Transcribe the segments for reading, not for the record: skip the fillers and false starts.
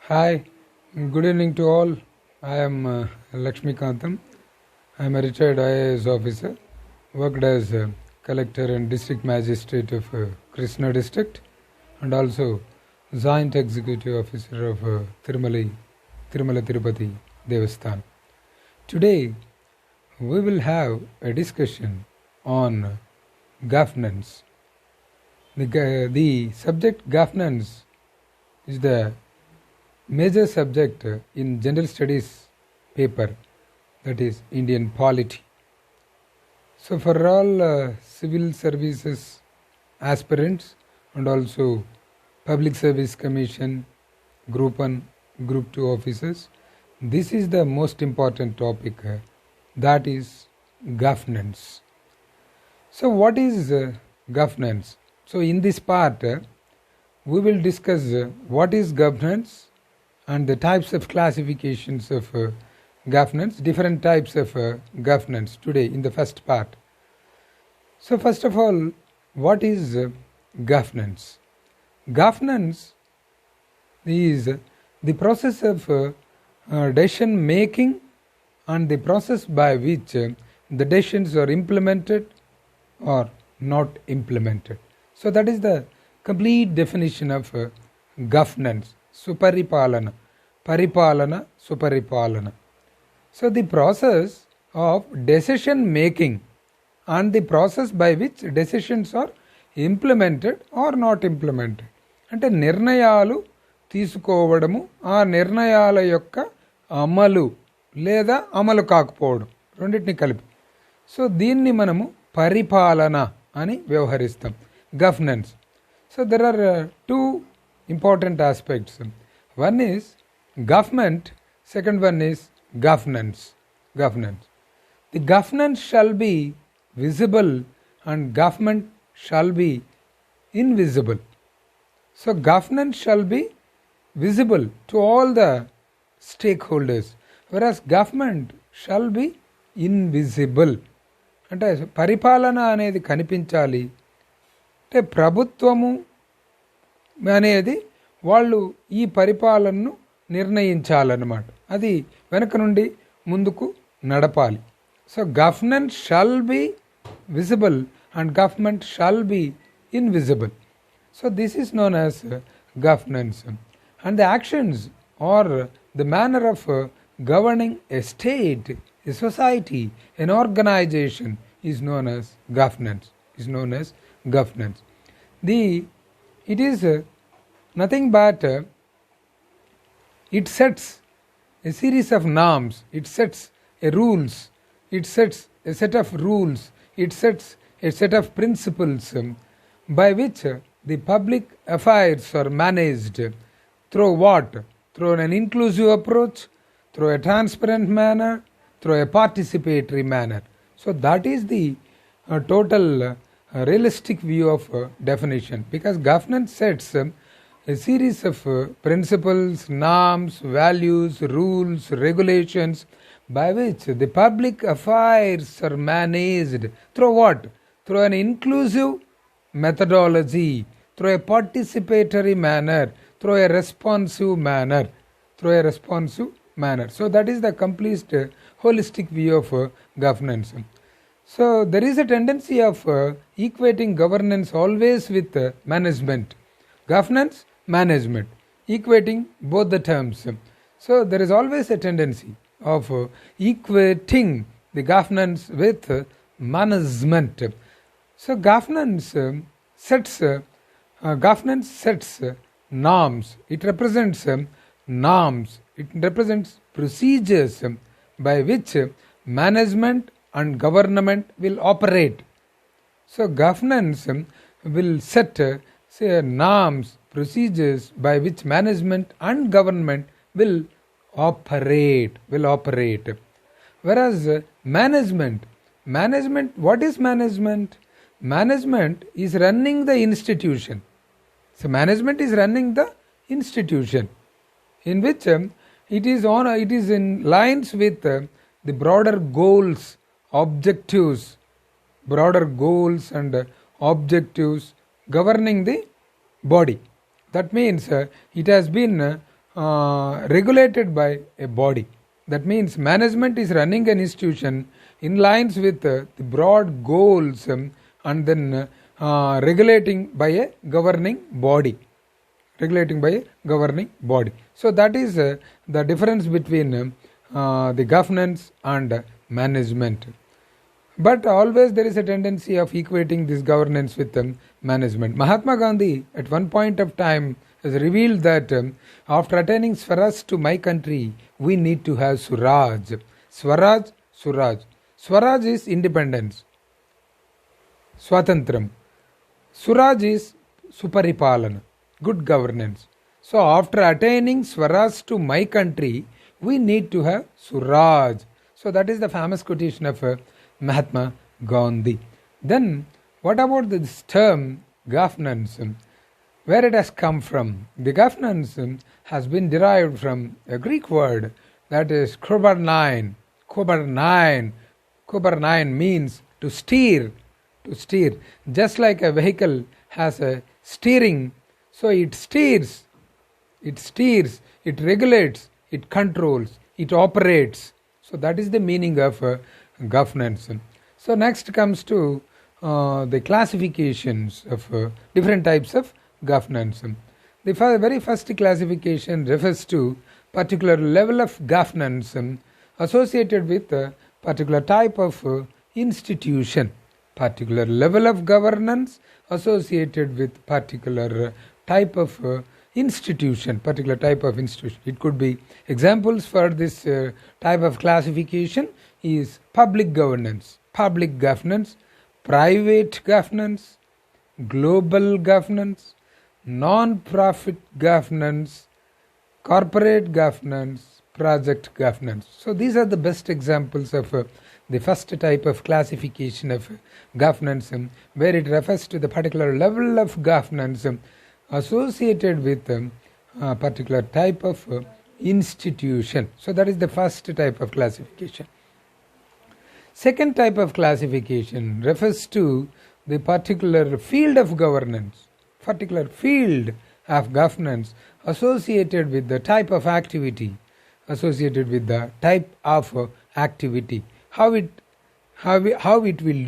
Hi, good evening to all. I am Lakshmi Kantam. I am a retired IAS officer, worked as collector and district magistrate of Krishna district and also joint executive officer of Tirumala Tirupati Devasthan. Today we will have a discussion on governance. The subject governance is the major subject in general studies paper, that is Indian polity. So for all civil services aspirants and also public service commission group 1 group 2 officers, this is the most important topic, that is governance. So what is governance? So in this part we will discuss what is governance and the types of classifications of governance, different types of governance today in the first part. So first of all, what is governance? Governance is the process of decision making and the process by which the decisions are implemented or not implemented. So that is the complete definition of governance. Suparipalana, Paripalana, Suparipalana. So the process of decision making and the process by which decisions are implemented or not implemented. అంటే నిర్ణయాలు తీసుకోవడము, ఆ నిర్ణయాల యొక్క అమలు లేదా అమలు కాకపోవడం, రెండింటిని కలిపి. సో దీన్ని మనము పరిపాలన అని వ్యవహరిస్తాం, governance. So there are two important aspects. One is government, second one is governance. The governance shall be visible and government shall be invisible. So governance shall be visible to all the stakeholders, whereas government shall be invisible. అంటే పరిపాలన అనేది కనిపించాలి, అంటే ప్రభుత్వము అనేది వాళ్ళు ఈ పరిపాలనను నిర్ణయించాలన్నమాట, అది వెనక నుండి ముందుకు నడపాలి. So governance shall be visible and government shall be invisible. So this is known as governance. And the actions are the manner of governing a state, a society, an organization is known as governance. It is nothing but it sets a series of norms, it sets a rules, it sets a set of rules, it sets a set of principles by which the public affairs are managed. Through what? Through an inclusive approach, through a transparent manner, through a participatory manner. So that is the total realistic view of definition, because governance sets a series of principles, norms, values, rules, regulations by which the public affairs are managed. Through what? Through an inclusive methodology, through a participatory manner, through a responsive manner. So that is the complete holistic view of governance. So there is a tendency of equating governance always with management. Governance, management, equating both the terms. So there is always a tendency of equating the governance with management. So governance sets norms. It represents norms. It represents procedures by which management and government will operate. So governance will set norms, procedures by which management and government will operate. Whereas management, what is management? Management is running the institution. So management is running the institution in which it is in lines with the broader goals and objectives governing the body. That means it has been regulated by a body. That means management is running an institution in lines with the broad goals and then regulating by a governing body. Regulating by a governing body. So that is the difference between the governance and management. But always there is a tendency of equating this governance with management. Mahatma Gandhi at one point of time has revealed that after attaining Swaraj to my country, we need to have Swaraj. Swaraj, Suraj. Swaraj is independence, Swatantram. Suraj is Suparipalana, good governance. So after attaining Swaraj to my country, we need to have Suraj. So that is the famous quotation of Mahatma Gandhi. Then what about this term governance? Where it has come from? The governance has been derived from a Greek word that is kubernein. Kubernein. Kubernein means to steer. To steer. Just like a vehicle has a steering, so it steers. It steers. It regulates. It controls. It operates. So that is the meaning of governance. So next comes to the classifications of different types of governance. The very first classification refers to particular level of governance associated with a particular type of institution. Particular level of governance associated with particular type of institution, particular type of institution. It could be examples for this type of classification is public governance, private governance, global governance, non-profit governance, corporate governance, project governance. So these are the best examples of the first type of classification of governance, where it refers to the particular level of governance associated with a particular type of institution. So that is the first type of classification. Second type of classification refers to the particular field of governance, associated with the type of activity, how it will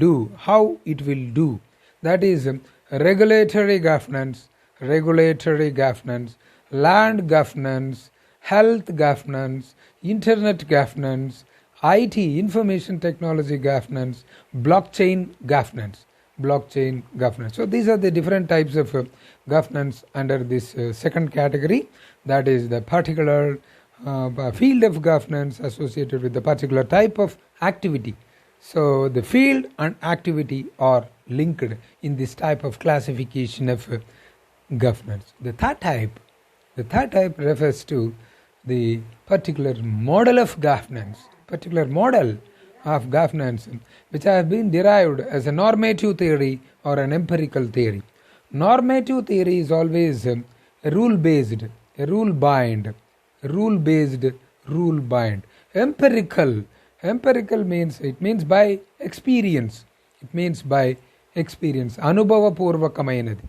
do. That is regulatory governance, land governance, health governance, internet governance, IT, information technology governance, blockchain governance. So these are the different types of governance under this second category, that is the particular field of governance associated with the particular type of activity. So the field and activity are linked in this type of classification of governance. The third type refers to the particular model of governance, which have been derived as a normative theory or an empirical theory. Normative theory is always rule-based. Empirical means by experience. Anubhava purvakamainadi.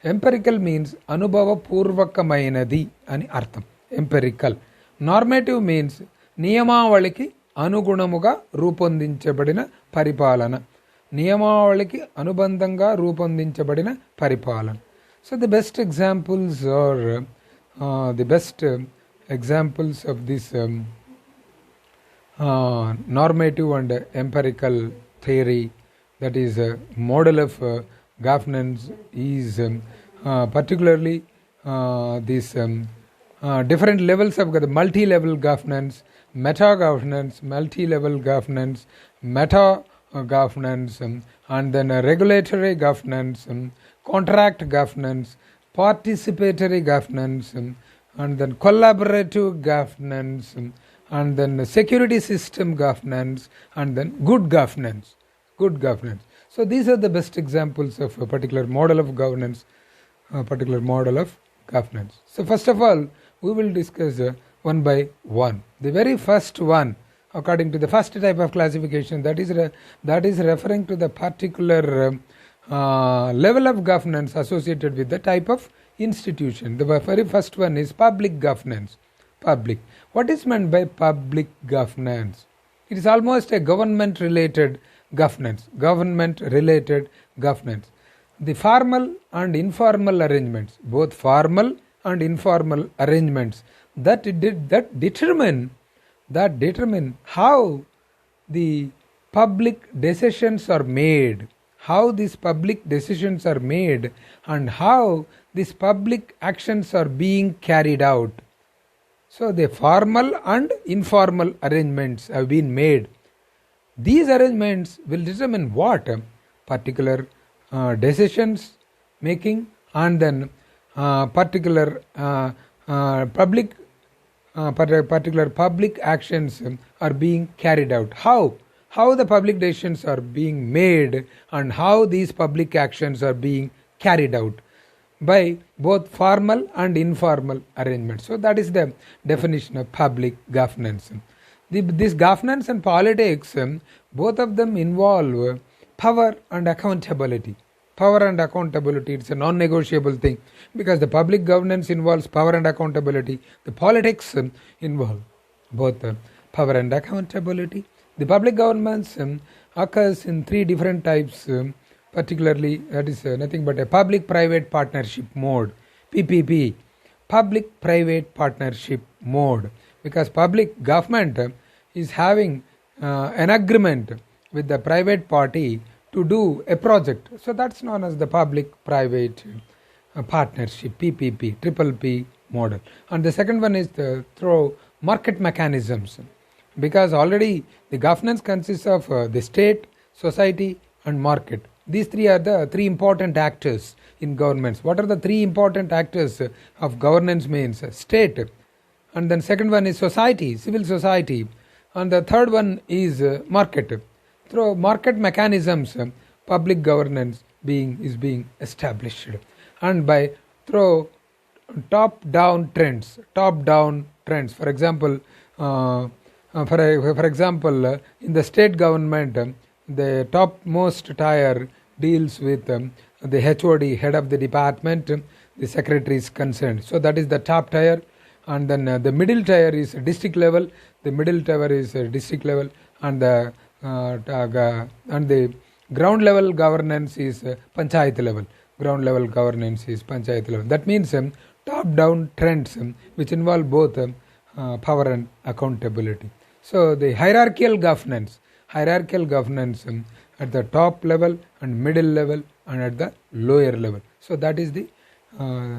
Empirical means anubhava purvakamainadi ani artham. Empirical. Normative means నియమావళికి అనుగుణముగా రూపొందించబడిన పరిపాలన. నియమావళికి అనుబంధంగా రూపొందించబడిన పరిపాలన. So the best examples of this normative and empirical theory, that is a model of governance, is particularly these different levels of multi-level governance, meta-governance, multi-level governance, meta-governance, and then regulatory governance, contract governance, participatory governance, and then collaborative governance, and then security system governance, and then good governance. So these are the best examples of a particular model of governance, So first of all, we will discuss one by one. The very first one, according to the first type of classification, that is referring to the particular level of governance associated with the type of institution. The very first one is public governance. Public. What is meant by public governance? It is almost a government-related governance. Government-related governance. The formal and informal arrangements, both formal and informal arrangements that determine how the public decisions are made, how these public decisions are made, and how these public actions are being carried out. So the formal and informal arrangements have been made. These arrangements will determine what particular decisions making, and then particular public actions are being carried out. How the public decisions are being made and how these public actions are being carried out by both formal and informal arrangements. So that is the definition of public governance. This governance and politics, both of them involve power and accountability. Power and accountability, it's a non-negotiable thing, because the public governance involves power and accountability. The politics involve both power and accountability. The public governance occurs in three different types, particularly that is nothing but a public-private partnership mode, PPP, public-private partnership mode, because public government is having an agreement with the private party to do a project. So that's known as the public-private partnership, PPP, triple P model. And the second one is through market mechanisms, because already the governance consists of the state, society and market. These three are the three important actors in governments. What are the three important actors of governance means? State, and then second one is society, civil society, and the third one is market. Through market mechanisms, public governance is being established, and by through top-down trends. For example, in the state government, the topmost tier deals with the HOD, head of the department, the secretary is concerned. So that is the top tier, and then the middle tier is district level. The middle tier is district level, and the ground level governance is panchayat level. Ground level governance is panchayat level. That means top-down trends which involve both power and accountability. So the hierarchical governance at the top level and middle level and at the lower level. So that is the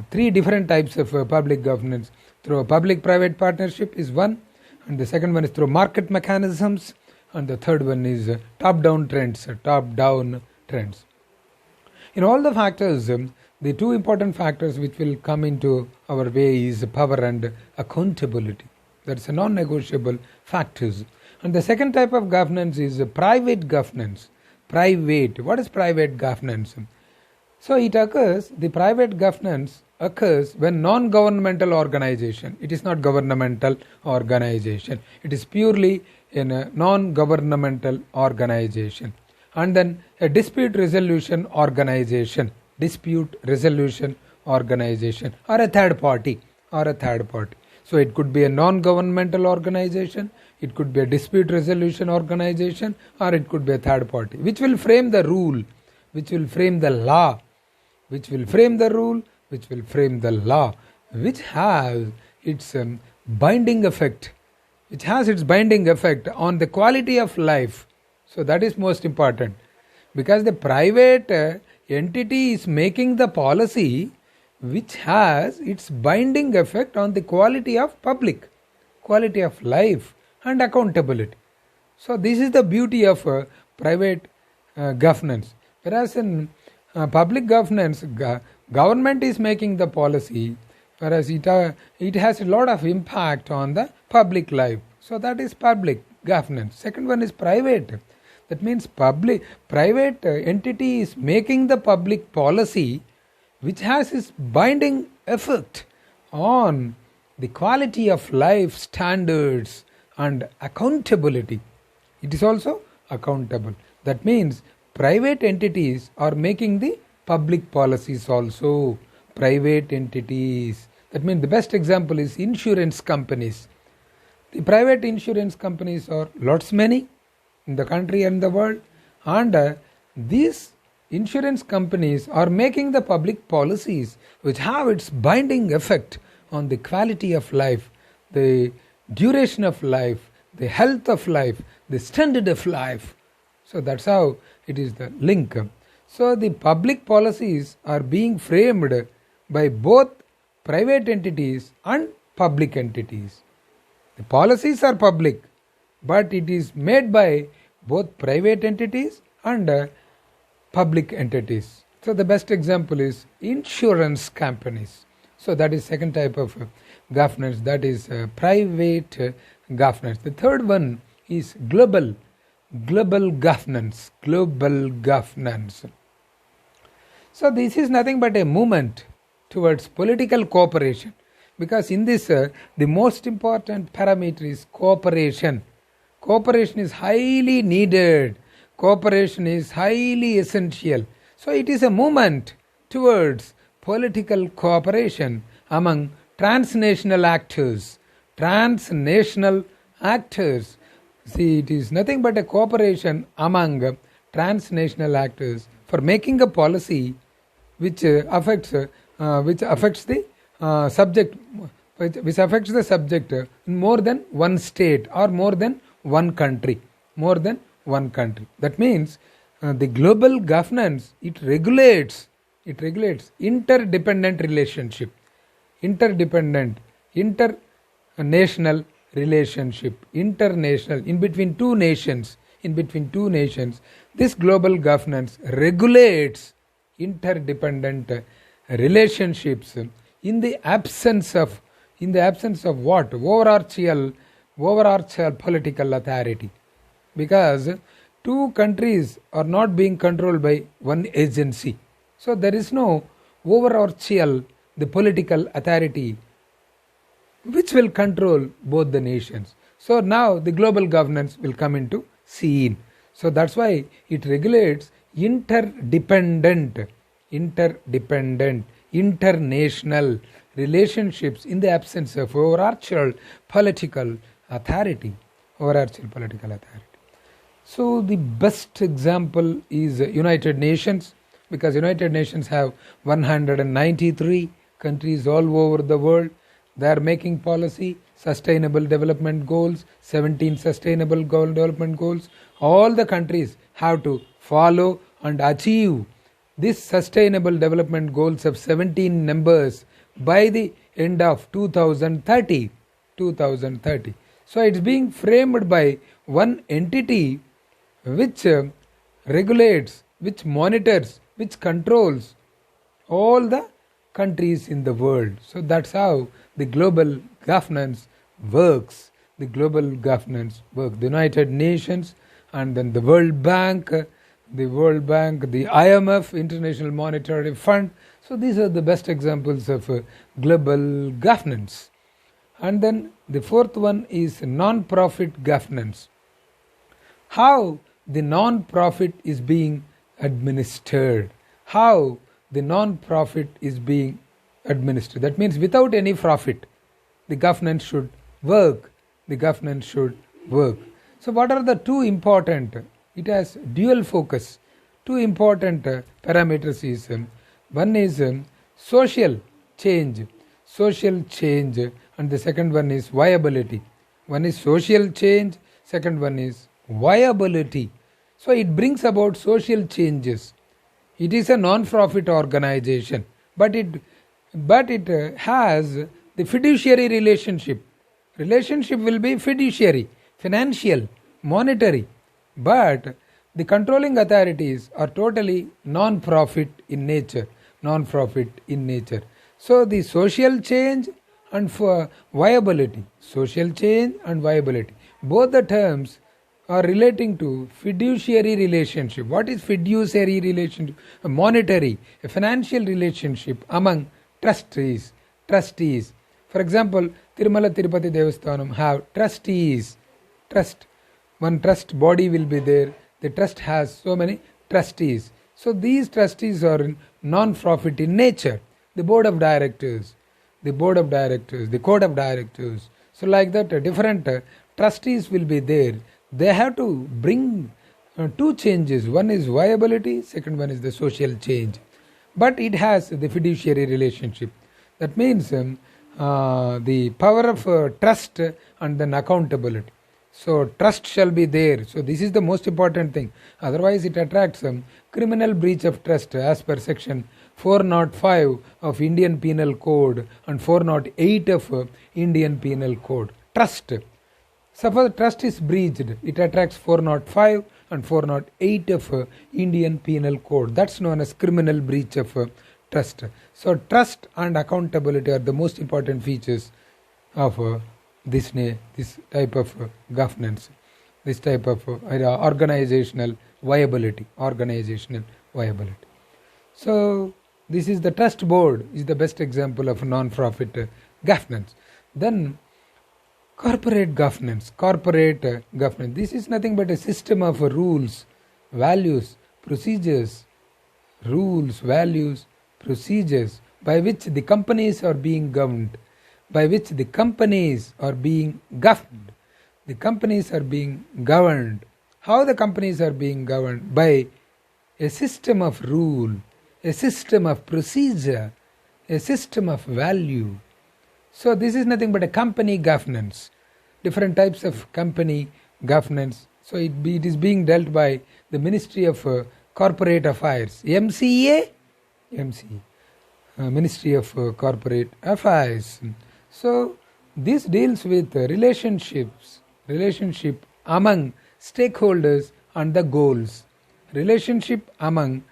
three different types of public governance. Through public-private partnership is one, and the second one is through market mechanisms, and the third one is top-down trends. In all the factors, the two important factors which will come into our way is power and accountability. That's a non-negotiable factors. And the second type of governance is private governance. What is private governance? So the private governance occurs when non-governmental organization, it is not governmental organization, it is purely in a non-governmental organization, and then a dispute resolution organization, or a third party. So it could be a non-governmental organization, it could be a dispute resolution organization, or it could be a third party, which will frame the rule, which will frame the law, which has its binding effect, on the quality of life. So that is most important, because the private entity is making the policy which has its binding effect on the quality of life and accountability. So this is the beauty of private governance. Whereas in public governance, government is making the policy, whereas it has a lot of impact on the public life. So that is public governance. Second one is private. That means private entity is making the public policy which has its binding effect on the quality of life standards and accountability. It is also accountable. That means private entities are making the public policies also. private entities. That means the best example is insurance companies. The private insurance companies are lots many in the country and the world, and these insurance companies are making the public policies which have its binding effect on the quality of life, the duration of life, the health of life, the standard of life. So that's how it is the link. So the public policies are being framed by both private entities and public entities. The policies are public, but it is made by both private entities and public entities. So the best example is insurance companies. So that is second type of governance, that is private governance. The third one is global governance. So this is nothing but a movement towards political cooperation, because in this the most important parameter is cooperation. Cooperation is highly needed. Cooperation is highly essential. So it is a movement towards political cooperation among transnational actors. See, it is nothing but a cooperation among transnational actors for making a policy which affects the subject, which affects the subject in more than one state or more than one country. That means the global governance, it regulates interdependent relationship, international relationship, international, in between two nations. This global governance regulates interdependent relationships in the absence of what? Overarching political authority. Because two countries are not being controlled by one agency. So there is no overarching the political authority which will control both the nations. So now the global governance will come into scene. So that's why it regulates interdependent, international relationships in the absence of overarching political authority. So the best example is United Nations, because United Nations have 193 countries all over the world. They are making policy, sustainable development goals, 17 sustainable development goals. All the countries have to follow and achieve these sustainable development goals of 17 numbers by the end of 2030. So it's being framed by one entity which regulates, which monitors, which controls all the countries in the world. So that's how the global governance works. The United Nations, and then the World Bank, the IMF, International Monetary Fund. So these are the best examples of global governance. And then the fourth one is non-profit governance. How the non-profit is being administered. That means without any profit, the governance should work. So what are the two important? It has dual focus. Two important parameters is one is social change, and the second one is viability. One is social change, second one is viability. So it brings about social changes. It is a non-profit organization, but it has the fiduciary relationship. Relationship will be fiduciary, financial, monetary, but the controlling authorities are totally non-profit in nature. So the social change and viability, both the terms are relating to fiduciary relationship. What is fiduciary relationship? A monetary, a financial relationship among trustees. For example, Tirumala Tirupati Devasthanam have trustees. One trust body will be there. The trust has so many trustees. So these trustees are non-profit in nature. the board of directors, the code of directors. So like that, different trustees will be there. They have to bring two changes. One is viability, second one is the social change. But it has the fiduciary relationship. That means the power of trust and then accountability. So trust shall be there. So this is the most important thing. Otherwise it attracts criminal breach of trust as per section 405 of Indian Penal Code and 408 of Indian Penal Code. Trust. Suppose trust is breached, it attracts 405 and 408 of Indian Penal Code. That's known as criminal breach of trust. So trust and accountability are the most important features of this type of governance, this type of organizational viability. So this is the trust board is the best example of non-profit governance. Then corporate governance. This is nothing but a system of rules, values, procedures, by which the companies are being governed. The companies are being governed. How the companies are being governed? By a system of rule, a system of procedure, a system of value. So this is nothing but a company governance. Different types of company governance. So it is being dealt by the Ministry of Corporate Affairs. MCA? Ministry of Corporate Affairs. So this deals with relationship among stakeholders and the goals. Relationship among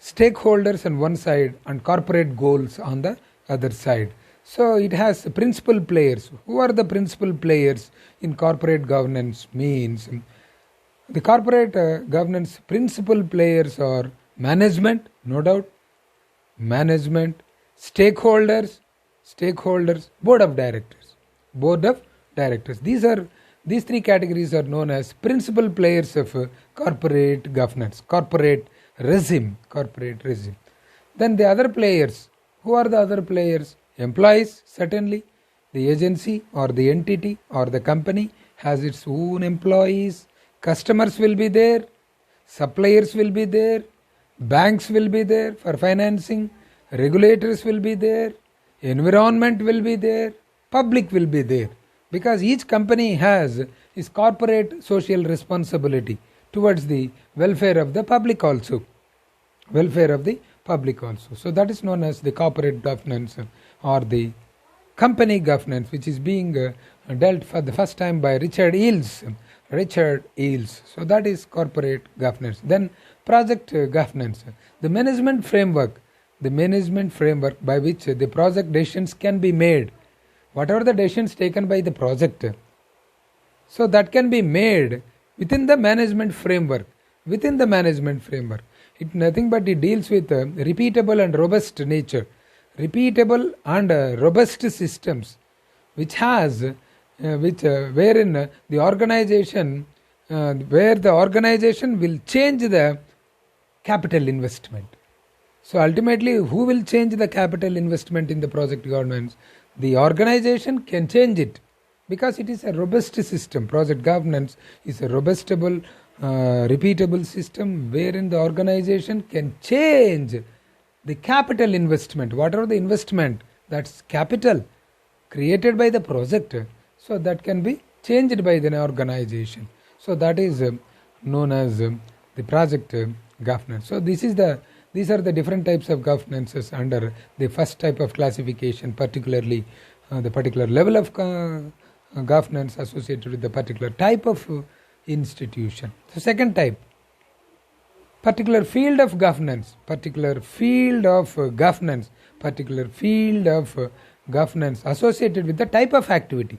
stakeholders on one side and corporate goals on the other side. So it has principal players. Who are the principal players in corporate governance? Means the corporate governance principal players are management, no doubt, stakeholders, board of directors. These three categories are known as principal players of corporate governance, corporate regime. Then the other players. Who are the other players? Employees, certainly. The agency or the entity or the company has its own employees. Customers will be there. Suppliers will be there. Banks will be there for financing. Regulators will be there. Environment will be there. Public will be there. Because each company has its corporate social responsibility towards the welfare of the public also. So that is known as the corporate governance or the company governance, which is being dealt for the first time by Richard Eales. So that is corporate governance. Then project governance. The management framework by which the project decisions can be made. Whatever the decisions taken by the project, so that can be made within the management framework. It nothing but it deals with repeatable and robust nature. Repeatable and robust systems, wherein the organization will change the capital investment. So ultimately, who will change the capital investment in the project governance? The organization can change it because it is a robust system. Project governance is a robustable, repeatable system wherein the organization can change the capital investment, whatever the investment, that's capital created by the project, so that can be changed by the organization. So that is known as the project governance. So these are the different types of governances under the first type of classification, particularly the particular level of governance associated with the particular type of institution. So second type, particular field of governance associated with the type of activity.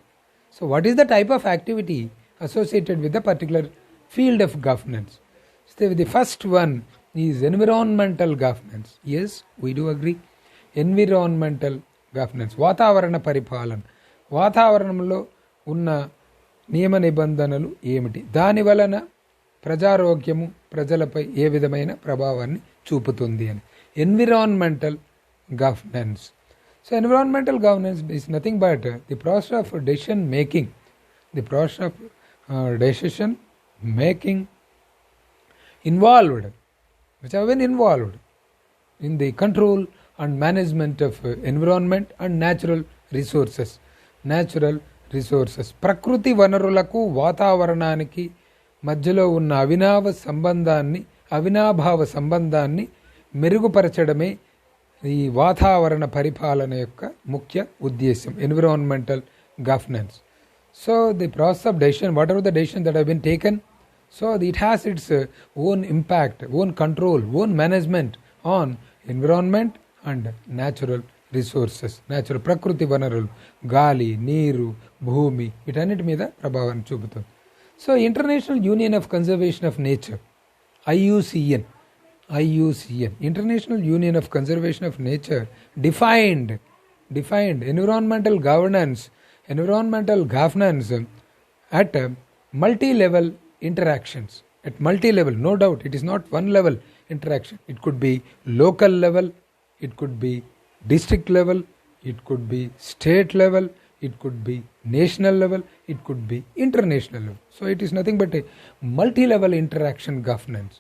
So what is the type of activity associated with the particular field of governance? So the first one is environmental governance. Yes, we do agree. Environmental governance. వాతావరణ పరిపాలన. వాతావరణంలో ఉన్న నియమ నిబంధనలు ఏమిటి? దాని వలన ప్రజారోగ్యము ప్రజలపై ఏ విధమైన ప్రభావాన్ని చూపుతుంది అని. Environmental governance. So environmental governance is nothing but the process of decision making, the process of decision making involved, which have been involved in the control and management of environment and natural resources. ప్రకృతి వనరులకు వాతావరణానికి మధ్యలో ఉన్న అవినాభావ సంబంధాన్ని మెరుగుపరచడమే ఈ వాతావరణ పరిపాలన యొక్క ముఖ్య ఉద్దేశం, environmental governance. So the process of decision, whatever the decision that have been taken, so it has its own impact, own control, own management on environment and natural resources. natural ప్రకృతి వనరులు, గాలి, నీరు, భూమి, వీటన్నిటి మీద ప్రభావాన్ని చూపుతుంది. So international union of conservation of nature, IUCN, International Union of Conservation of Nature, defined environmental governance at multi-level interactions. At multi-level, no doubt, it is not one level interaction. It could be local level, it could be district level, it could be state level, it could be national level, it could be international level. So it is nothing but a multi-level interaction governance.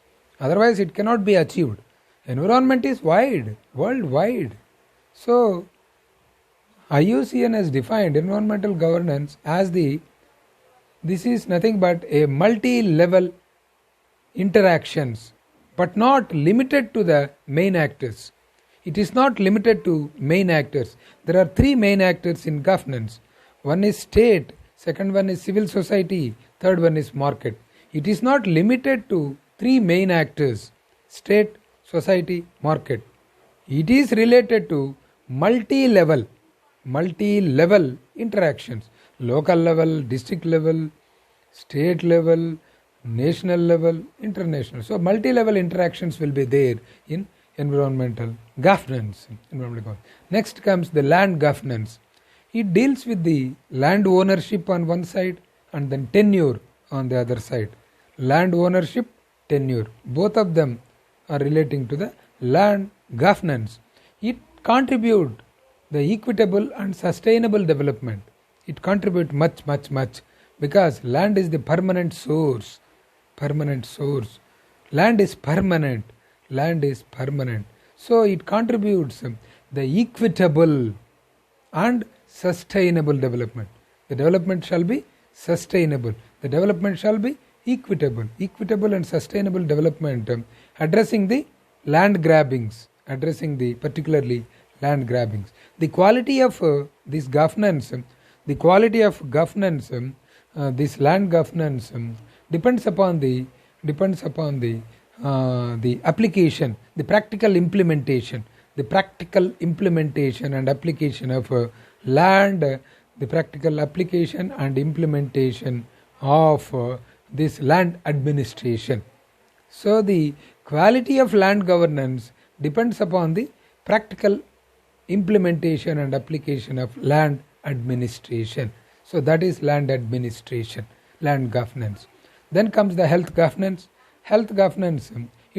Otherwise it cannot be achieved. Environment is wide, worldwide. So IUCN has defined environmental governance as this is nothing but a multi-level interactions, but not limited to the main actors. It is not limited to main actors. There are three main actors in governance. One is state, second one is civil society, third one is market. It is not limited to three main actors, state, society, market. It is related to multi-level interactions, local level, district level, state level, national level, international. So multi-level interactions will be there in environmental governance. Next comes the land governance. It deals with the land ownership on one side and then tenure on the other side. Land ownership, tenure, both of them are relating to the land governance. It contributes the equitable and sustainable development. It contributes much because land is the permanent source. Land is permanent. So it contributes the equitable and sustainable development. The development shall be sustainable. The development shall be equitable and sustainable development, addressing the land grabbings, particularly land grabbings. The quality of this governance, this land governance depends upon the application, the practical implementation and application of land, the practical application and implementation of this land administration. So the quality of land governance depends upon the practical implementation and application of land administration. So that is land administration, land governance. Then comes the health governance.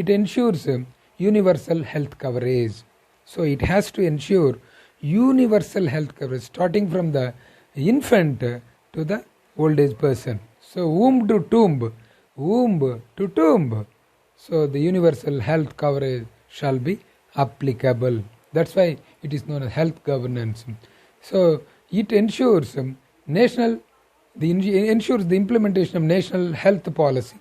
It ensures universal health coverage. So it has to ensure universal health coverage, starting from the infant to the old age person. So womb to tomb. So the universal health coverage shall be applicable. That's why it is known as health governance. So it ensures the implementation of national health policy.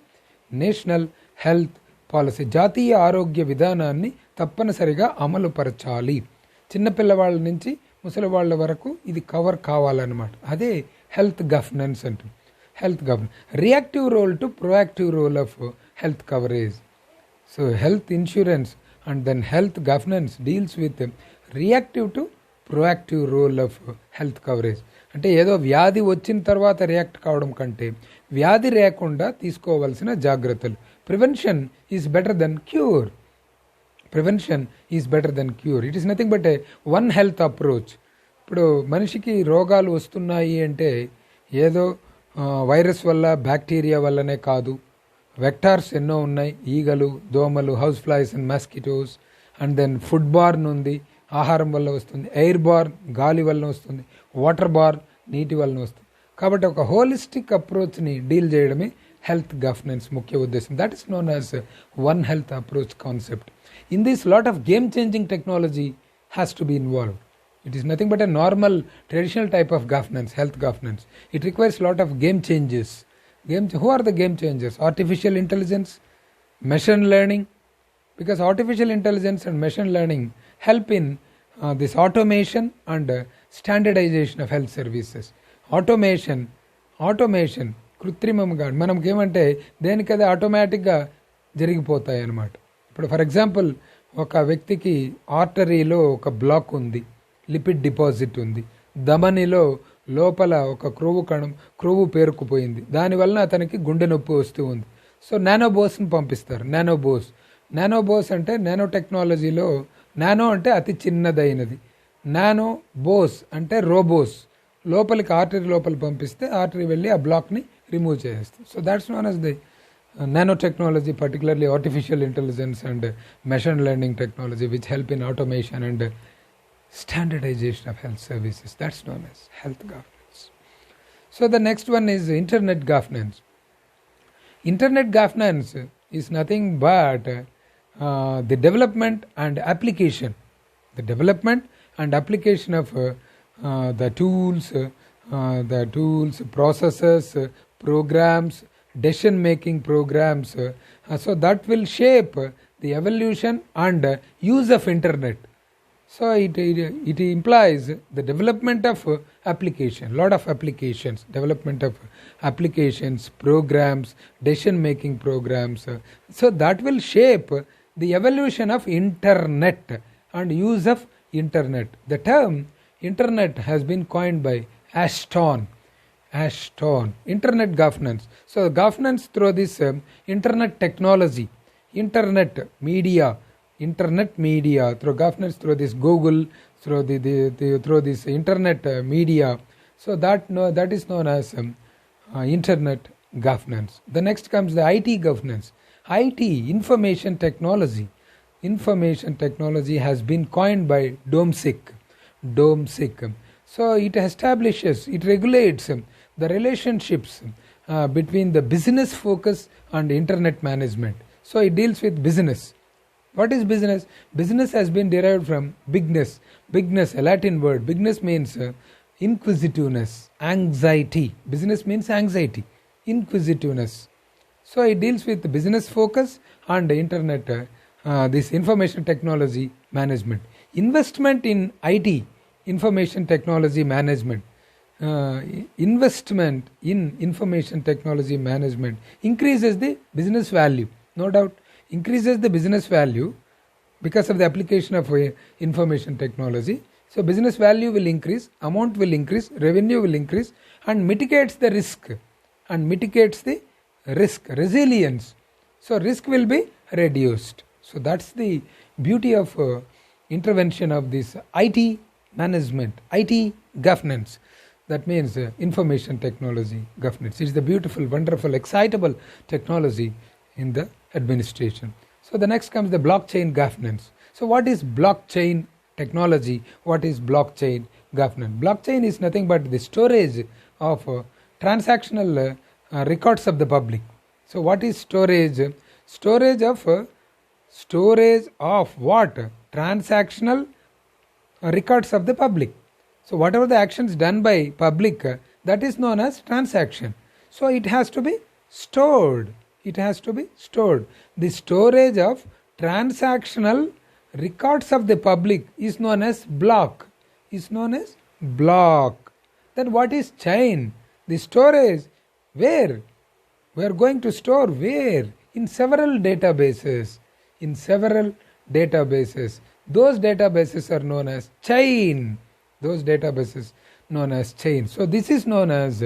జాతీయ ఆరోగ్య విధానాన్ని తప్పనిసరిగా అమలు పరచాలి. చిన్నపిల్లవాళ్ళ నుంచి ముసలివాళ్ళ వరకు ఇది cover కావాలన్నమాట. అదే హెల్త్ గవర్నెన్స్ అంటుంది. Reactive role to proactive role of health coverage. So health insurance and then health governance deals with reactive to proactive role of health coverage. అంటే ఏదో వ్యాధి వచ్చిన తర్వాత రియాక్ట్ కావడం కంటే వ్యాధి లేకుండా తీసుకోవాల్సిన జాగ్రత్తలు. Prevention is better than cure. It is nothing but one health approach. ఇప్పుడు మనిషికి రోగాలు వస్తున్నాయి అంటే ఏదో వైరస్ వల్ల, బ్యాక్టీరియా వల్లనే కాదు. వెక్టార్స్ ఎన్నో ఉన్నాయి, ఈగలు, దోమలు, house flies and mosquitoes, and then food borne ఉంది, ఆహారం వల్ల వస్తుంది, ఎయిర్ బార్న్ గాలి వల్ల వస్తుంది, వాటర్ బార్న్ నీటి వలన వస్తుంది. కాబట్టి ఒక హోలిస్టిక్ అప్రోచ్ని డీల్ చేయడమే health governance ముఖ్య ఉద్దేశం. That is known as one health approach concept. In this, lot of game changing technology has to be involved. It is nothing but a normal traditional type of governance, health governance. It requires lot of game changes. Who are the game changers? Artificial intelligence, machine learning, because artificial intelligence and machine learning help in this automation and standardization of health services. Automation కృత్రిమంగా మనకేమంటే దేనికదే ఆటోమేటిక్గా జరిగిపోతాయి అన్నమాట. ఇప్పుడు for example ఒక వ్యక్తికి ఆర్టరీలో ఒక black ఉంది, lipid deposit ఉంది, ధమనిలో లోపల ఒక క్రొవ్వు పేరుకుపోయింది, దానివల్ల అతనికి గుండె నొప్పి వస్తూ ఉంది. సో నానోబోస్ని పంపిస్తారు. నానోబోస్ అంటే నానో టెక్నాలజీలో నానో అంటే అతి చిన్నదైనది, నానో బోస్ అంటే రోబోస్, లోపలికి ఆర్టరీ లోపల పంపిస్తే ఆర్టరీ వెళ్ళి ఆ బ్లాక్ని రిమూవ్ చేసేస్తుంది. So that's known as the nano technology, particularly artificial intelligence and machine learning technology which help in automation and standardization of health services. That's known as health governance. So the next one is internet governance. Internet governance is nothing but the development and application. The development and application of the tools, processes, programs, decision-making programs. So that will shape the evolution and use of internet. So it implies the development of application, lot of applications, development of applications, programs, decision-making programs. So that will shape the evolution of internet and use of internet. The term internet has been coined by Ashton. Internet governance. So governance through this internet technology, internet media, through governance through this Google, through this internet media. So that is known as internet governance. The next comes the IT governance. IT, information technology. Information technology has been coined by Domsic. So it establishes, it regulates the relationships between the business focus and internet management. So it deals with business. What is business? Business has been derived from bigness. Bigness, a Latin word. Bigness means inquisitiveness, anxiety. Business means anxiety, inquisitiveness. So it deals with business focus and internet, this information technology management. Investment in IT, information technology management. Investment in information technology management increases the business value, no doubt. Increases the business value because of the application of information technology. So business value will increase, amount will increase, revenue will increase, and mitigates the risk, resilience. So risk will be reduced. So that's the beauty of intervention of this IT management, IT governance. That means information technology governance. It's the beautiful, wonderful, excitable technology in the administration. So the next comes the blockchain governance. So what is blockchain technology? What is blockchain governance? Blockchain is nothing but the storage of transactional records of the public. So what is storage? Storage of what? Transactional records of the public. So whatever the actions done by public, that is known as transaction. So it has to be stored. The storage of transactional records of the public is known as block. Then what is chain? The storage, where? We are going to store where? In several databases. Those databases are known as chain. So this is known as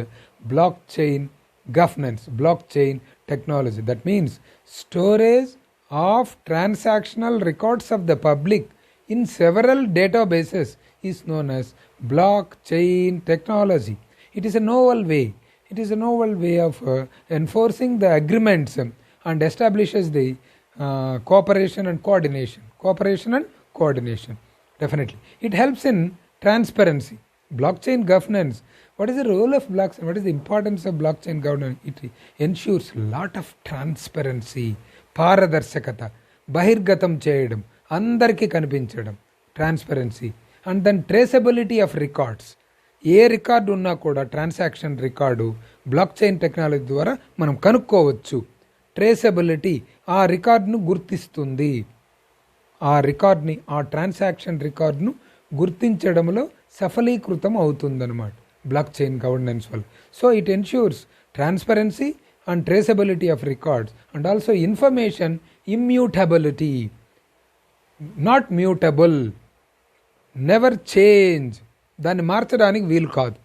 blockchain governance, blockchain technology. That means storage of transactional records of the public in several databases is known as blockchain technology. It is a novel way of enforcing the agreements and establishes the cooperation and coordination. definitely. It helps in transparency. Blockchain governance. What is the role of blockchain? What is the importance of blockchain governance? It ensures lot of transparency, పారదర్శకత, బహిర్గతం చేయడం, అందరికీ కనిపించడం, transparency. And then traceability of records. ఏ record ఉన్నా కూడా transaction record block chain technology ద్వారా మనం కనుక్కోవచ్చు. ట్రేసబిలిటీ, ఆ రికార్డును గుర్తిస్తుంది. ఆ రికార్డ్ని, ఆ ట్రాన్సాక్షన్ రికార్డును గుర్తించడంలో సఫలీకృతం అవుతుందన్నమాట బ్లాక్ చైన్ గవర్నెన్స్ వల్ల. So it ensures transparency and traceability of records and also information immutability, not mutable, never change. దాన్ని మార్చడానికి వీలు కాదు.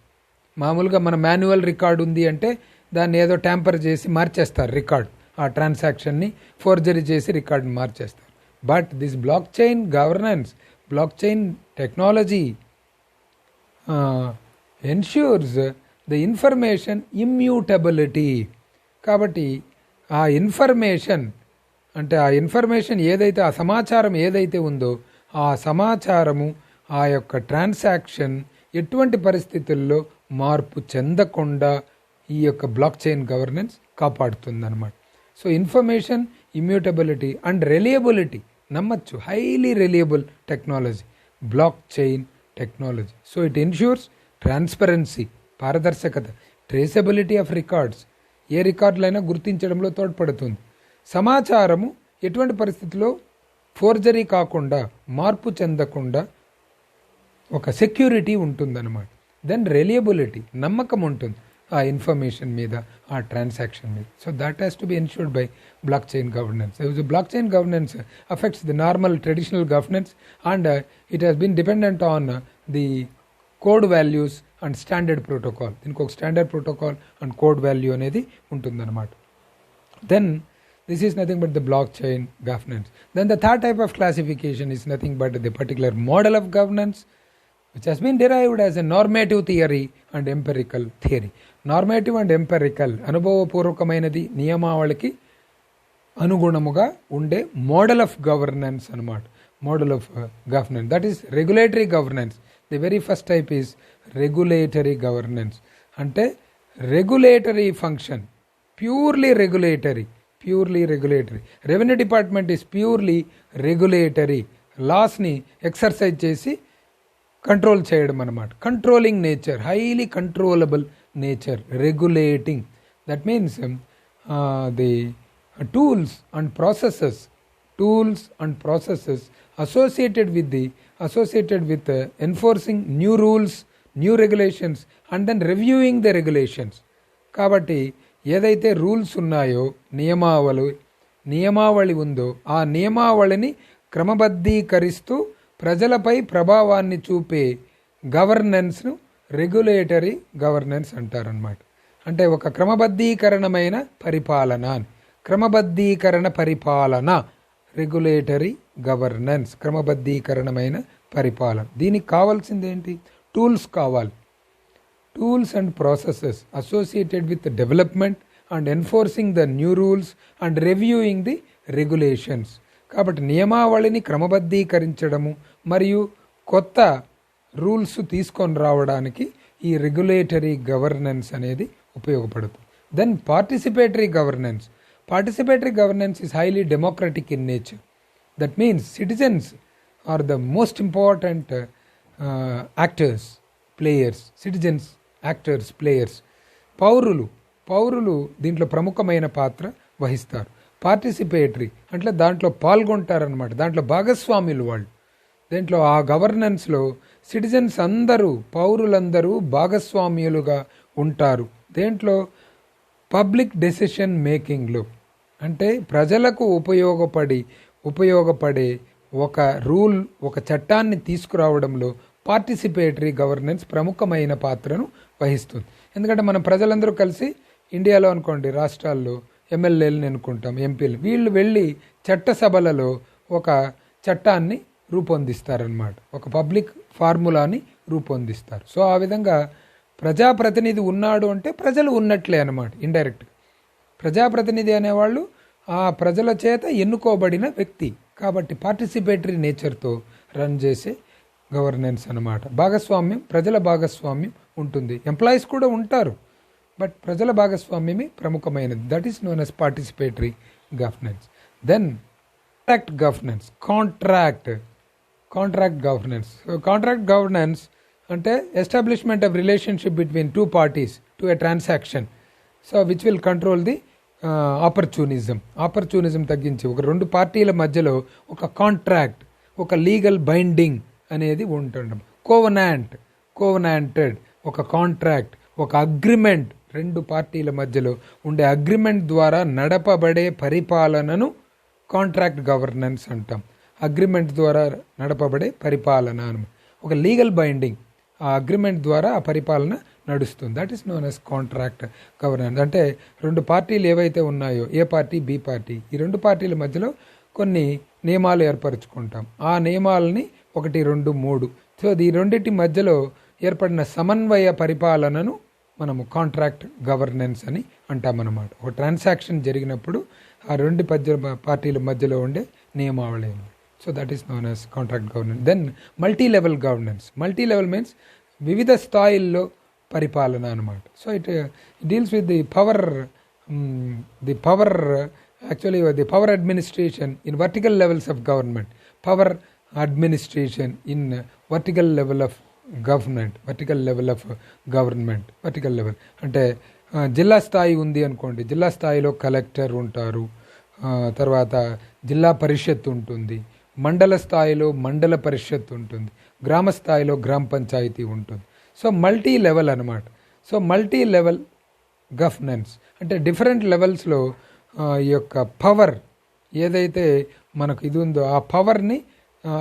మామూలుగా మన మాన్యువల్ రికార్డు ఉంది అంటే దాన్ని ఏదో ట్యాంపర్ చేసి మార్చేస్తారు రికార్డ్, ఆ ట్రాన్సాక్షన్ని ఫోర్జరీ చేసి రికార్డుని మార్చేస్తారు. But this block chain governance, block chain technology ensures the information immutability. కాబట్టి ఆ ఇన్ఫర్మేషన్ అంటే ఆ ఇన్ఫర్మేషన్ ఏదైతే, ఆ సమాచారం ఏదైతే ఉందో ఆ సమాచారము, ఆ యొక్క ట్రాన్సాక్షన్ ఎటువంటి పరిస్థితుల్లో మార్పు చెందకుండా ఈ యొక్క బ్లాక్ చైన్ గవర్నెన్స్ కాపాడుతుందన్నమాట. So information immutability and reliability, నమ్మచ్చు, highly reliable technology block chain technology. So it ensures transparency, పారదర్శకత, ట్రేసబిలిటీ ఆఫ్ రికార్డ్స్, ఏ రికార్డులైనా గుర్తించడంలో తోడ్పడుతుంది. సమాచారము ఎటువంటి పరిస్థితుల్లో ఫోర్జరీ కాకుండా, మార్పు చెందకుండా ఒక సెక్యూరిటీ ఉంటుందన్నమాట. దెన్ రిలయబిలిటీ, నమ్మకం ఉంటుంది ఆ ఇన్ఫర్మేషన్ మీద, ఆ ట్రాన్సాక్షన్ మీద. So that has to be ensured by block chain governance. Block chain governance affects the normal traditional governance and it has been dependent on the code values and standard protocol. దీనికి ఒక standard protocol and code value అనేది ఉంటుందన్నమాట. Then this is nothing but the blockchain governance. Then the third type of classification is nothing but the particular model of governance which has been derived as a normative theory and empirical theory. Normative and empirical, అనుభవపూర్వకమైనది, నియమావళికి అనుగుణముగా ఉండే model of governance అన్నమాట. Model of governance, that is regulatory governance. The very first type is regulatory governance. అంటే regulatory function, purely regulatory. Revenue department is purely regulatory, లాస్ని exercise చేసి control చేయడం అన్నమాట. Controlling nature, highly controllable nature, regulating. That means the tools and processes associated with enforcing new rules, new regulations and then reviewing the regulations. కాబట్టి ఏదైతే rules ఉన్నాయో, నియమావళి ఉందో ఆ నియమావళిని క్రమబద్ధీకరిస్తూ ప్రజలపై ప్రభావాన్ని చూపే గవర్నెన్స్ను రెగ్యులేటరీ గవర్నెన్స్ అంటారన్నమాట. అంటే ఒక క్రమబద్ధీకరణమైన పరిపాలన, రెగ్యులేటరీ గవర్నెన్స్, క్రమబద్ధీకరణమైన పరిపాలన. దీనికి కావాల్సింది ఏంటి? టూల్స్ కావాలి. Tools and processes associated with development and enforcing the new rules and reviewing the regulations. కాబట్టి నియమావళిని క్రమబద్ధీకరించడము మరియు కొత్త రూల్స్ తీసుకొని రావడానికి ఈ రెగ్యులేటరీ గవర్నెన్స్ అనేది ఉపయోగపడుతుంది. Then participatory governance. Participatory governance is highly democratic in nature. That means citizens are the most important actors, players. Citizens, actors, players. పౌరులు దీంట్లో ప్రముఖమైన పాత్ర వహిస్తారు. పార్టిసిపేటరీ అంటే దాంట్లో పాల్గొంటారనమాట, దాంట్లో భాగస్వాములు వాళ్ళు. దీంట్లో ఆ గవర్నెన్స్లో సిటిజన్స్ అందరూ, పౌరులందరూ భాగస్వామ్యులుగా ఉంటారు. దేంట్లో? పబ్లిక్ డెసిషన్ మేకింగ్లో, అంటే ప్రజలకు ఉపయోగపడే ఒక రూల్, ఒక చట్టాన్ని తీసుకురావడంలో పార్టిసిపేటరీ గవర్నెన్స్ ప్రముఖమైన పాత్రను వహిస్తుంది. ఎందుకంటే మనం ప్రజలందరూ కలిసి ఇండియాలో అనుకోండి, రాష్ట్రాల్లో ఎమ్మెల్యేలను ఎన్నుకుంటాం, ఎంపీలు, వీళ్ళు వెళ్ళి చట్టసభలలో ఒక చట్టాన్ని రూపొందిస్తారనమాట, ఒక పబ్లిక్ ఫార్ములాని రూపొందిస్తారు. సో ఆ విధంగా ప్రజాప్రతినిధి ఉన్నాడు అంటే ప్రజలు ఉన్నట్లే అన్నమాట. ఇండైరెక్ట్గా ప్రజాప్రతినిధి అనేవాళ్ళు ఆ ప్రజల చేత ఎన్నుకోబడిన వ్యక్తి. కాబట్టి పార్టిసిపేటరీ నేచర్తో రన్ చేసే గవర్నెన్స్ అన్నమాట. భాగస్వామ్యం, ప్రజల భాగస్వామ్యం ఉంటుంది. ఎంప్లాయీస్ కూడా ఉంటారు, బట్ ప్రజల భాగస్వామ్యమే ప్రముఖమైనది. That is known as participatory governance. Then contract governance. Contract governance. Contract governance అంటే establishment of relationship between two parties to a transaction. So which will control the opportunism తగ్గించి ఒక రెండు పార్టీల మధ్యలో ఒక కాంట్రాక్ట్, ఒక లీగల్ బైండింగ్ అనేది ఉంటుండడం. కోవనాంటెడ్ ఒక కాంట్రాక్ట్, ఒక అగ్రిమెంట్, రెండు పార్టీల మధ్యలో ఉండే అగ్రిమెంట్ ద్వారా నడపబడే పరిపాలనను కాంట్రాక్ట్ గవర్నెన్స్ అంటాం. అగ్రిమెంట్ ద్వారా నడపబడే పరిపాలన అని ఒక లీగల్ బైండింగ్, ఆ అగ్రిమెంట్ ద్వారా ఆ పరిపాలన నడుస్తుంది. That is known as contract governance. అంటే రెండు పార్టీలు ఏవైతే ఉన్నాయో, ఏ పార్టీ బి పార్టీ, ఈ రెండు పార్టీల మధ్యలో కొన్ని నియమాలు ఏర్పరచుకుంటాం. ఆ నియమాలని 1, 2, 3, సో ఈ రెండింటి మధ్యలో ఏర్పడిన సమన్వయ పరిపాలనను మనము కాంట్రాక్ట్ గవర్నెన్స్ అని అంటామన్నమాట. ఒక ట్రాన్సాక్షన్ జరిగినప్పుడు ఆ రెండు పార్టీల మధ్యలో ఉండే నియమావళి. So that is known as contract governance. Then multi level governance. Multi level means వివిధ స్థాయిల్లో పరిపాలన అనమాట. So it deals with the power administration in vertical levels of government. Power administration in vertical level of vertical level అంటే జిల్లా స్థాయి ఉంది అనుకోండి, జిల్లా స్థాయిలో కలెక్టర్ ఉంటారు, తర్వాత జిల్లా పరిషత్ ఉంటుంది, మండల స్థాయిలో మండల పరిషత్ ఉంటుంది, గ్రామ స్థాయిలో గ్రామ పంచాయతీ ఉంటుంది. సో మల్టీ లెవెల్ అనమాట. సో మల్టీ లెవెల్ గవర్నెన్స్ అంటే డిఫరెంట్ లెవెల్స్లో ఈ యొక్క పవర్ ఏదైతే మనకు ఇది ఉందో ఆ పవర్ని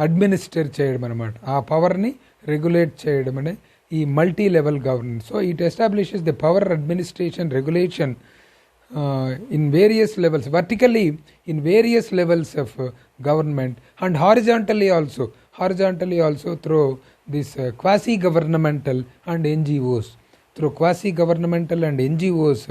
అడ్మినిస్టర్ చేయడం అనమాట, ఆ పవర్ని రెగ్యులేట్ చేయడం అనే ఈ multi level governance. So it establishes the power administration regulation in various levels, vertically in various levels of government, and horizontally also through this quasi-governmental and NGOs. Through quasi-governmental and NGOs,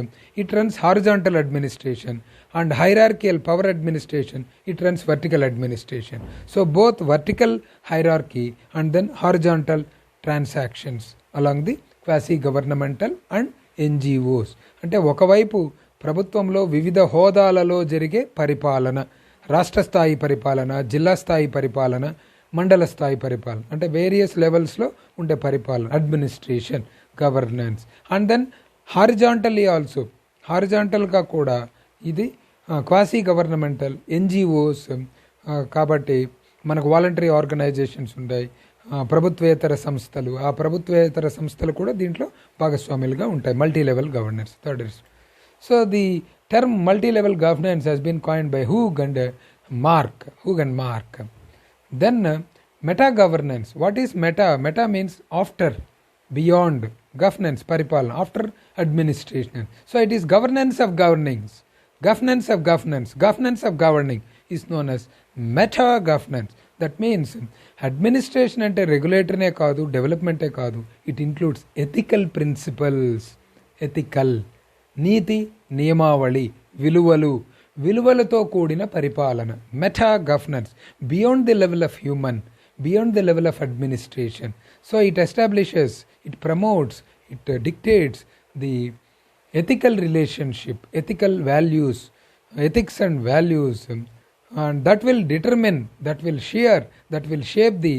it runs horizontal administration, and hierarchical power administration, it runs vertical administration. So both vertical hierarchy and then horizontal transactions along the quasi-governmental and NGOs. అంటే ఒకవైపు ప్రభుత్వంలో వివిధ హోదాలలో జరిగే పరిపాలన, రాష్ట్ర స్థాయి పరిపాలన, జిల్లా స్థాయి పరిపాలన, మండల స్థాయి పరిపాలన, అంటే వేరియస్ లెవెల్స్లో ఉండే పరిపాలన, అడ్మినిస్ట్రేషన్, గవర్నెన్స్. అండ్ దెన్ హారిజాంటల్గా కూడా ఇది క్వాసీ గవర్నమెంటల్ ఎన్జిఓస్. కాబట్టి మనకు వాలంటరీ ఆర్గనైజేషన్స్ ఉంటాయి, ప్రభుత్వేతర సంస్థలు, ఆ ప్రభుత్వేతర సంస్థలు కూడా దీంట్లో భాగస్వాములుగా ఉంటాయి. Multi level governance. Third is so the term multi-level governance has been coined by Hug and Mark. Then meta governance. What is meta? Meta means after, beyond governance, paripalana, after administration. So it is governance of governance, governance of governing is known as meta governance. That means administration ante regulator ne kaadu, development e kaadu, it includes ethical principles, నీతి నియమావళి, విలువలతో కూడిన పరిపాలన, meta governance, beyond the level of human, beyond the level of administration. So it establishes, it promotes, it dictates the ethical relationship, ethical values, ethics and values, and that will determine, that will shape the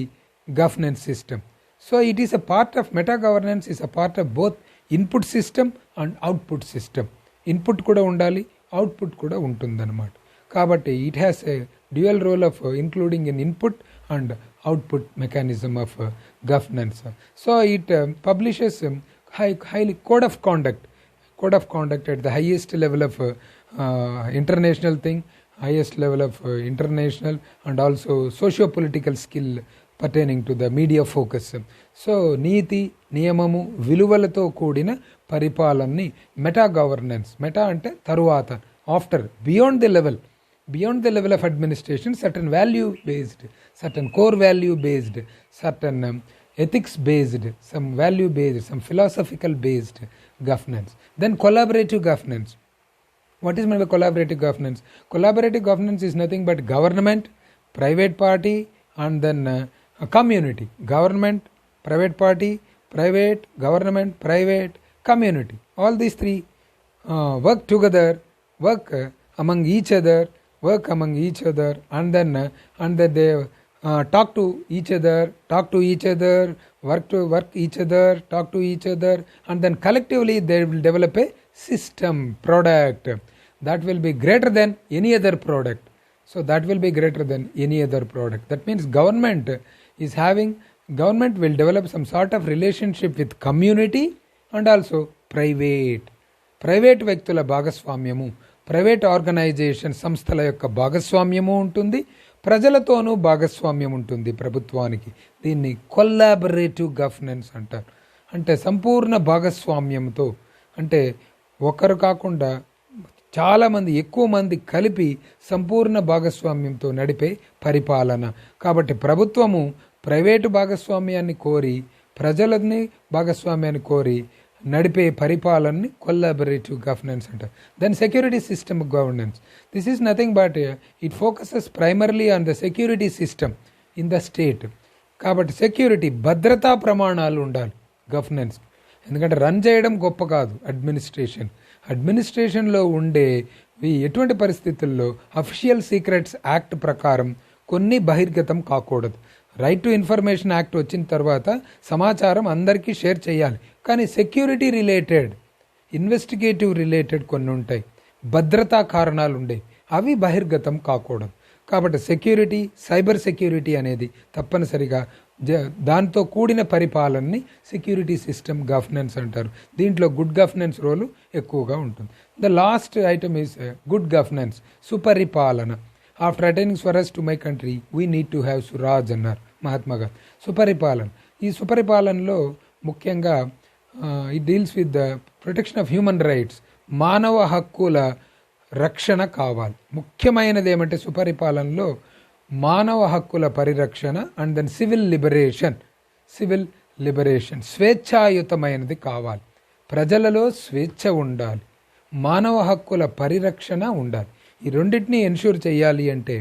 governance system. So it is a part of meta governance, is a part of both input system and output system. Input కూడా ఉండాలి, output కూడా ఉంటుందన్నమాట. కాబట్టి it has a dual role of including in input and output mechanism of governance. So it publishes highly code of conduct at the highest level of international thing, highest level of international and also socio-political skill pertaining to the media focus. So నీతి నియమము విలువలతో కూడిన పరిపాలనని meta governance. Meta అంటే తరువాత, after, beyond the level of administration, certain value based, certain core value based, certain ethics based, some value based, some philosophical based governance. Then collaborative governance. What is meant by collaborative governance? Collaborative governance is nothing but government, private party, and then community, government, private party, private, government, private, community. All these three work together, work among each other, and then they talk to each other, work each other, talk to each other, and then collectively they will develop a system, product that will be greater than any other product. So that will be greater than any other product. That means government will develop some sort of relationship with community and also private వ్యక్తుల భాగస్వామ్యము, private organisation సంస్థల యొక్క భాగస్వామ్యము ఉంటుంది, ప్రజలతోనూ భాగస్వామ్యం ఉంటుంది ప్రభుత్వానికి. దీన్ని కొల్లాబరేటివ్ governance అంటారు. అంటే సంపూర్ణ భాగస్వామ్యంతో, అంటే ఒకరు కాకుండా చాలామంది, ఎక్కువ మంది కలిపి సంపూర్ణ భాగస్వామ్యంతో నడిపే పరిపాలన. కాబట్టి ప్రభుత్వము ప్రైవేటు భాగస్వామ్యాన్ని కోరి, ప్రజలని భాగస్వామ్యాన్ని కోరి నడిపే పరిపాలనని కొల్లాబరేటివ్ గవర్నెన్స్ అంటారు. Then security system governance. This is nothing but it focuses primarily on the security system in the state. కాబట్టి సెక్యూరిటీ, భద్రతా ప్రమాణాలు ఉండాలి గవర్నెన్స్. ఎందుకంటే రన్ చేయడం గొప్ప కాదు, అడ్మినిస్ట్రేషన్లో ఉండేవి ఎటువంటి పరిస్థితుల్లో అఫీషియల్ సీక్రెట్స్ యాక్ట్ ప్రకారం కొన్ని బహిర్గతం కాకూడదు. రైట్ టు ఇన్ఫర్మేషన్ యాక్ట్ వచ్చిన తర్వాత సమాచారం అందరికీ షేర్ చేయాలి. కానీ సెక్యూరిటీ రిలేటెడ్, ఇన్వెస్టిగేటివ్ రిలేటెడ్ కొన్ని ఉంటాయి, భద్రతా కారణాలు ఉండేవి, అవి బహిర్గతం కాకూడదు. కాబట్టి సెక్యూరిటీ, సైబర్ సెక్యూరిటీ అనేది తప్పనిసరిగా దాంతో కూడిన పరిపాలనని సెక్యూరిటీ సిస్టమ్ గవర్నెన్స్ అంటారు. దీంట్లో గుడ్ గవర్నెన్స్ రోలు ఎక్కువగా ఉంటుంది. The last item is good governance, సుపరిపాలన. After attaining Swaraj to my country we need to have Swaraj అన్నారు మహాత్మా గాంధీ. సుపరిపాలన, ఈ సుపరిపాలనలో ముఖ్యంగా it deals with the protection of human rights, మానవ హక్కుల రక్షణ కావాలి. ముఖ్యమైనది ఏమంటే సుపరిపాలనలో మానవ హక్కుల పరిరక్షణ అండ్ దెన్ సివిల్ లిబరేషన్, స్వేచ్ఛాయుతమైనది కావాలి. ప్రజలలో స్వేచ్ఛ ఉండాలి, మానవ హక్కుల పరిరక్షణ ఉండాలి. ఈ రెండింటినీ ఎన్ష్యూర్ చేయాలి అంటే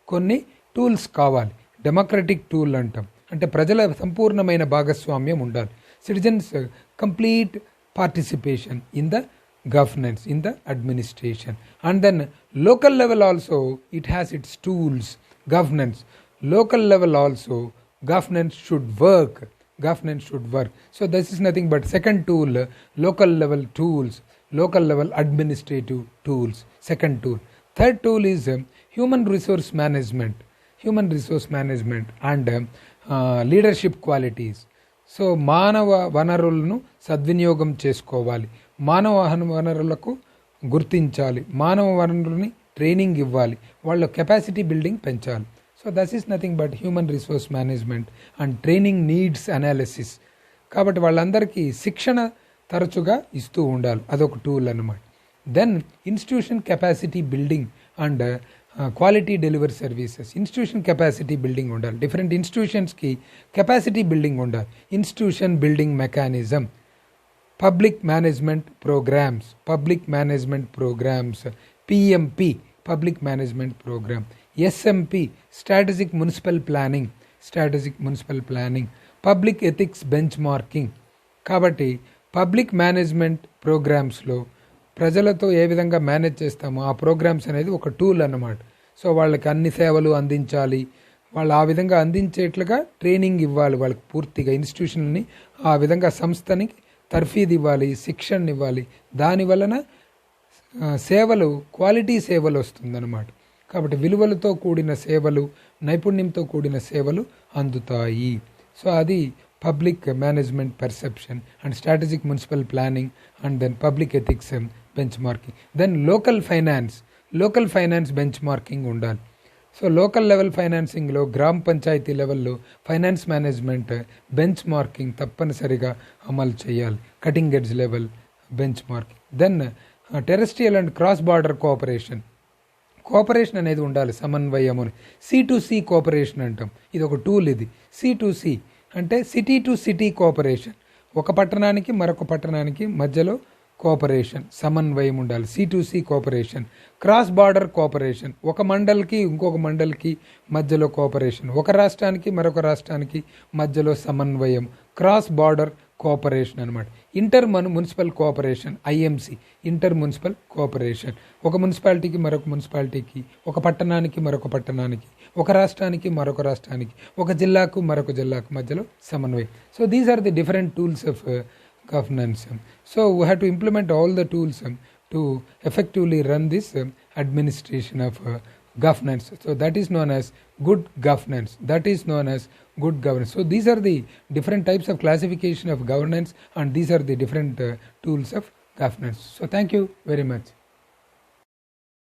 కొన్ని టూల్స్ కావాలి. డెమోక్రటిక్ టూల్ అంటాం, అంటే ప్రజల సంపూర్ణమైన భాగస్వామ్యం ఉండాలి. Citizens complete participation in the governance, in the administration. And then local level also, it has its tools. Governance, local level also, governance should work. So this is nothing but second tool, local level tools, local level administrative tools, second tool. Third tool is human resource management and leadership qualities. So మానవ వనరులను సద్వినియోగం చేసుకోవాలి, మానవ వనరులకు గుర్తించాలి, మానవ వనరులని training ఇవ్వాలి, వాళ్ళ కెపాసిటీ బిల్డింగ్ పెంచాలి. So this is nothing but human resource management and training needs analysis. కాబట్టి వాళ్ళందరికీ శిక్షణ తరచుగా ఇస్తూ ఉండాలి, అదొక టూల్ అన్నమాట. Then institution capacity building and quality delivery services. Institution capacity building ఉండాలి, డిఫరెంట్ ఇన్స్టిట్యూషన్స్కి కెపాసిటీ బిల్డింగ్ ఉండాలి. Institution building mechanism, public management programs, PMP public management program, SMP strategic municipal planning, public ethics bench marking. కాబట్టి public management ప్రోగ్రామ్స్లో ప్రజలతో ఏ విధంగా manage చేస్తామో ఆ programmes అనేది ఒక టూల్ అన్నమాట. సో వాళ్ళకి అన్ని సేవలు అందించాలి, వాళ్ళు ఆ విధంగా అందించేట్లుగా ట్రైనింగ్ ఇవ్వాలి వాళ్ళకి పూర్తిగా. ఇన్స్టిట్యూషన్ని ఆ విధంగా సంస్థని తర్ఫీదు ఇవ్వాలి, శిక్షణ ఇవ్వాలి. దాని వలన సేవలు, క్వాలిటీ సేవలు వస్తుందన్నమాట. కాబట్టి విలువలతో కూడిన సేవలు, నైపుణ్యంతో కూడిన సేవలు అందుతాయి. సో అది public management perception and strategic municipal planning and then public ethics bench marking. Then local finance bench marking ఉండాలి. సో లోకల్ లెవెల్ ఫైనాన్సింగ్లో గ్రామ పంచాయతీ లెవెల్లో ఫైనాన్స్ మేనేజ్మెంట్ బెంచ్ మార్కింగ్ తప్పనిసరిగా అమలు చేయాలి, cutting edge level bench marking. Then terrestrial and cross border cooperation అనేది ఉండాలి, సమన్వయము. C2C cooperation అంటాం, ఇది ఒక టూల్. ఇది C2C అంటే సిటీ టు సిటీ కోఆపరేషన్, ఒక పట్టణానికి మరొక పట్టణానికి మధ్యలో కోఆపరేషన్, సమన్వయం ఉండాలి. C2C cooperation, cross border cooperation, ఒక మండల్కి ఇంకొక మండల్కి మధ్యలో కోఆపరేషన్, ఒక రాష్ట్రానికి మరొక రాష్ట్రానికి మధ్యలో సమన్వయం, క్రాస్ బార్డర్ కోఆపరేషన్ అనమాట. Inter municipal cooperation, IMC, inter municipal cooperation, ఒక మున్సిపాలిటీకి మరొక మున్సిపాలిటీకి, ఒక పట్టణానికి మరొక పట్టణానికి, ఒక రాష్ట్రానికి మరొక రాష్ట్రానికి, ఒక జిల్లాకు మరొక జిల్లాకు మధ్యలో సమన్వయం. So these are the different tools of governance. So we have to implement all the tools to effectively run this administration of governance. So that is known as good governance. That is known as good governance. So these are the different types of classification of governance, and these are the different tools of governance. So thank you very much.